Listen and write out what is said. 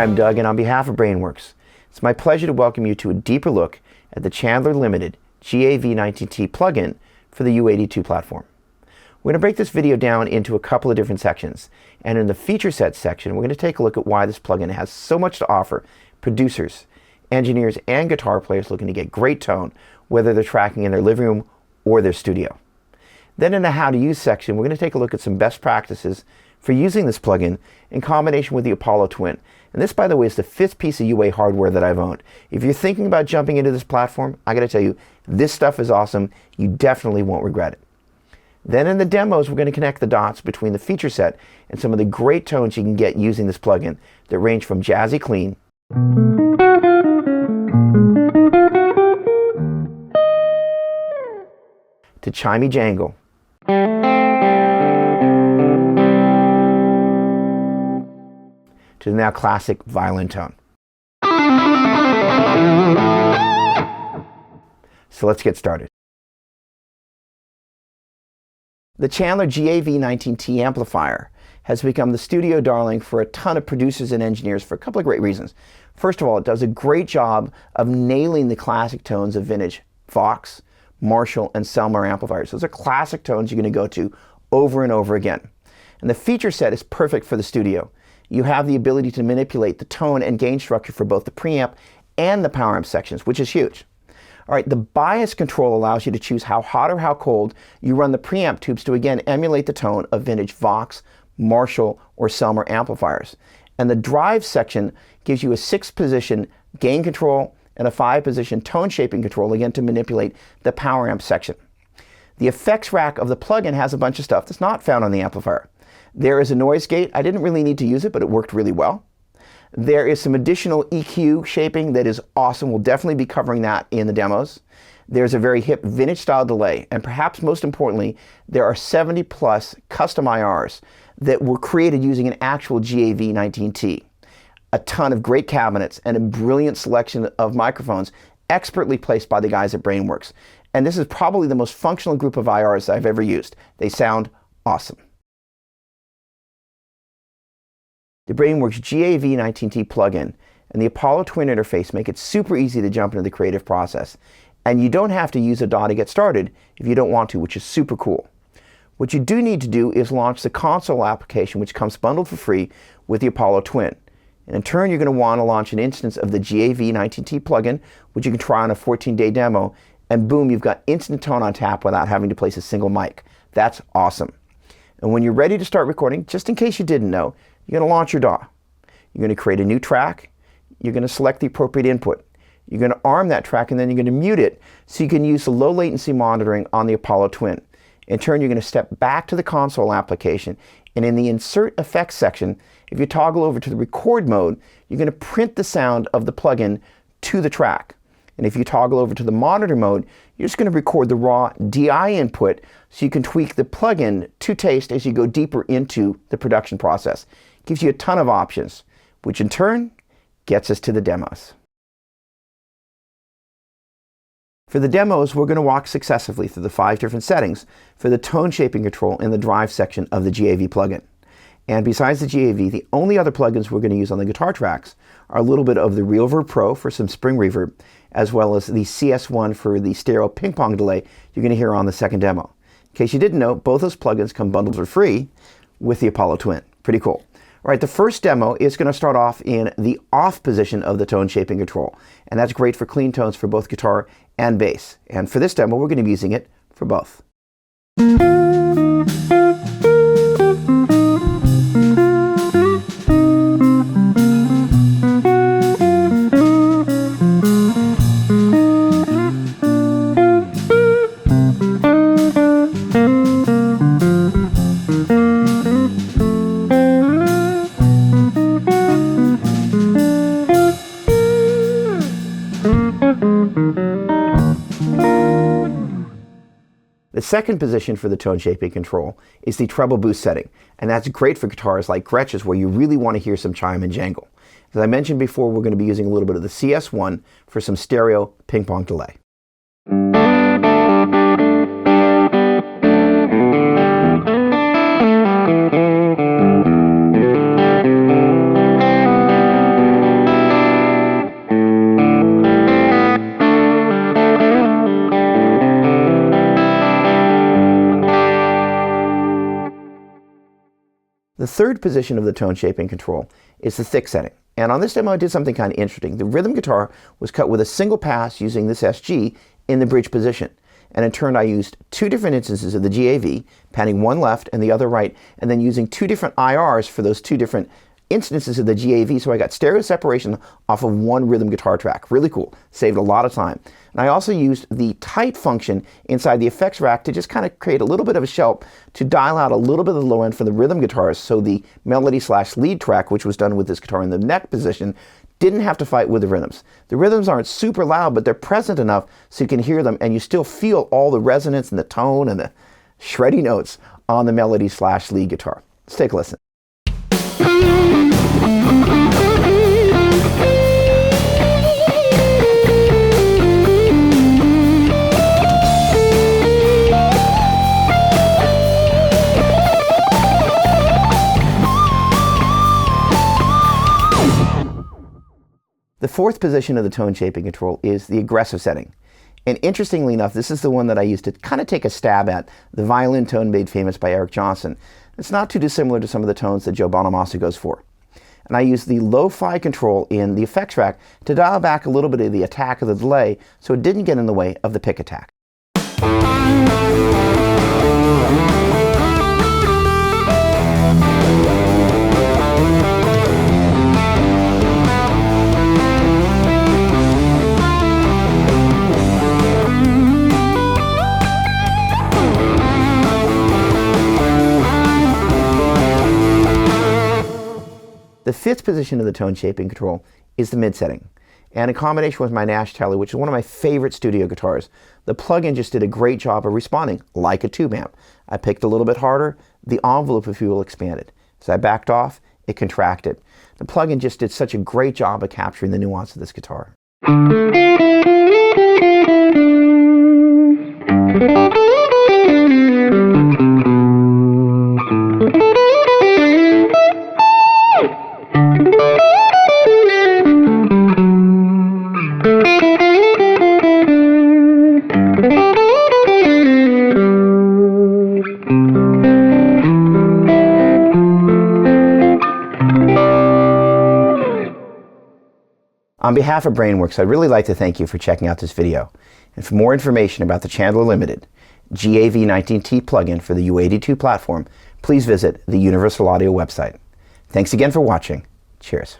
I'm Doug, and on behalf of Brainworks, it's my pleasure to welcome you to a deeper look at the Chandler Limited GAV19T plugin for the UAD2 platform. We're going to break this video down into a couple of different sections, and in the feature set section, we're going to take a look at why this plugin has so much to offer producers, engineers, and guitar players looking to get great tone, whether they're tracking in their living room or their studio. Then in the how to use section, we're going to take a look at some best practices for using this plugin in combination with the Apollo Twin. And this, by the way, is the 5th piece of UA hardware that I've owned. If you're thinking about jumping into this platform, I got to tell you, this stuff is awesome. You definitely won't regret it. Then in the demos, we're going to connect the dots between the feature set and some of the great tones you can get using this plugin that range from jazzy clean to chimey jangle to the now classic violin tone. So let's get started. The Chandler GAV19T Amplifier has become the studio darling for a ton of producers and engineers for a couple of great reasons. First of all, it does a great job of nailing the classic tones of vintage Vox, Marshall, and Chandler amplifiers. Those are classic tones you're going to go to over and over again. And the feature set is perfect for the studio. You have the ability to manipulate the tone and gain structure for both the preamp and the power amp sections, which is huge. All right, the bias control allows you to choose how hot or how cold you run the preamp tubes to again emulate the tone of vintage Vox, Marshall, or Chandler amplifiers. And the drive section gives you a 6-position gain control and a 5-position tone shaping control, again to manipulate the power amp section. The effects rack of the plugin has a bunch of stuff that's not found on the amplifier. There is a noise gate. I didn't really need to use it, but it worked really well. There is some additional EQ shaping that is awesome. We'll definitely be covering that in the demos. There's a very hip vintage style delay, and perhaps most importantly, there are 70 plus custom IRs that were created using an actual GAV19T. A ton of great cabinets and a brilliant selection of microphones expertly placed by the guys at Brainworks. And this is probably the most functional group of IRs I've ever used. They sound awesome. The Brainworks GAV19T plugin and the Apollo Twin interface make it super easy to jump into the creative process. And you don't have to use a DAW to get started if you don't want to, which is super cool. What you do need to do is launch the console application, which comes bundled for free with the Apollo Twin. And in turn, you're going to want to launch an instance of the GAV19T plugin, which you can try on a 14-day demo, and boom, you've got instant tone on tap without having to place a single mic. That's awesome. And when you're ready to start recording, just in case you didn't know, you're going to launch your DAW. You're going to create a new track. You're going to select the appropriate input. You're going to arm that track, and then you're going to mute it so you can use the low latency monitoring on the Apollo Twin. In turn, you're going to step back to the console application, and in the Insert Effects section, if you toggle over to the record mode, you're going to print the sound of the plugin to the track. And if you toggle over to the monitor mode, you're just going to record the raw DI input so you can tweak the plugin to taste as you go deeper into the production process. Gives you a ton of options, which in turn gets us to the demos. For the demos, we're going to walk successively through the 5 different settings for the tone shaping control in the drive section of the GAV plugin. And besides the GAV, the only other plugins we're going to use on the guitar tracks are a little bit of the RealVerb Pro for some spring reverb, as well as the CS1 for the stereo ping pong delay you're going to hear on the second demo. In case you didn't know, both those plugins come bundled for free with the Apollo Twin. Pretty cool. All right, the first demo is going to start off in the off position of the tone shaping control. And that's great for clean tones for both guitar and bass. And for this demo, we're going to be using it for both. The second position for the tone shaping control is the treble boost setting, and that's great for guitars like Gretsch's where you really want to hear some chime and jangle. As I mentioned before, we're going to be using a little bit of the CS1 for some stereo ping pong delay. The third position of the tone shaping control is the thick setting. And on this demo, I did something kind of interesting. The rhythm guitar was cut with a single pass using this SG in the bridge position. And in turn, I used two different instances of the GAV, panning one left and the other right, and then using two different IRs for those two different instances of the GAV, so I got stereo separation off of one rhythm guitar track. Really cool. Saved a lot of time. And I also used the tight function inside the effects rack to just kind of create a little bit of a shelf to dial out a little bit of the low end for the rhythm guitars, so the melody/lead track, which was done with this guitar in the neck position, didn't have to fight with the rhythms. The rhythms aren't super loud, but they're present enough so you can hear them and you still feel all the resonance and the tone and the shreddy notes on the melody/lead guitar. Let's take a listen. The fourth position of the tone shaping control is the aggressive setting. And interestingly enough, this is the one that I used to kind of take a stab at the violin tone made famous by Eric Johnson. It's not too dissimilar to some of the tones that Joe Bonamassa goes for. And I used the lo-fi control in the effects rack to dial back a little bit of the attack of the delay so it didn't get in the way of the pick attack. The fifth position of the tone shaping control is the mid setting. And in combination with my Nash Tele, which is one of my favorite studio guitars, the plug-in just did a great job of responding like a tube amp. I picked a little bit harder, the envelope, if you will, expanded. As I backed off, it contracted. The plug-in just did such a great job of capturing the nuance of this guitar. On behalf of Brainworks, I'd really like to thank you for checking out this video. And for more information about the Chandler Limited GAV19T plugin for the UAD2 platform, please visit the Universal Audio website. Thanks again for watching. Cheers.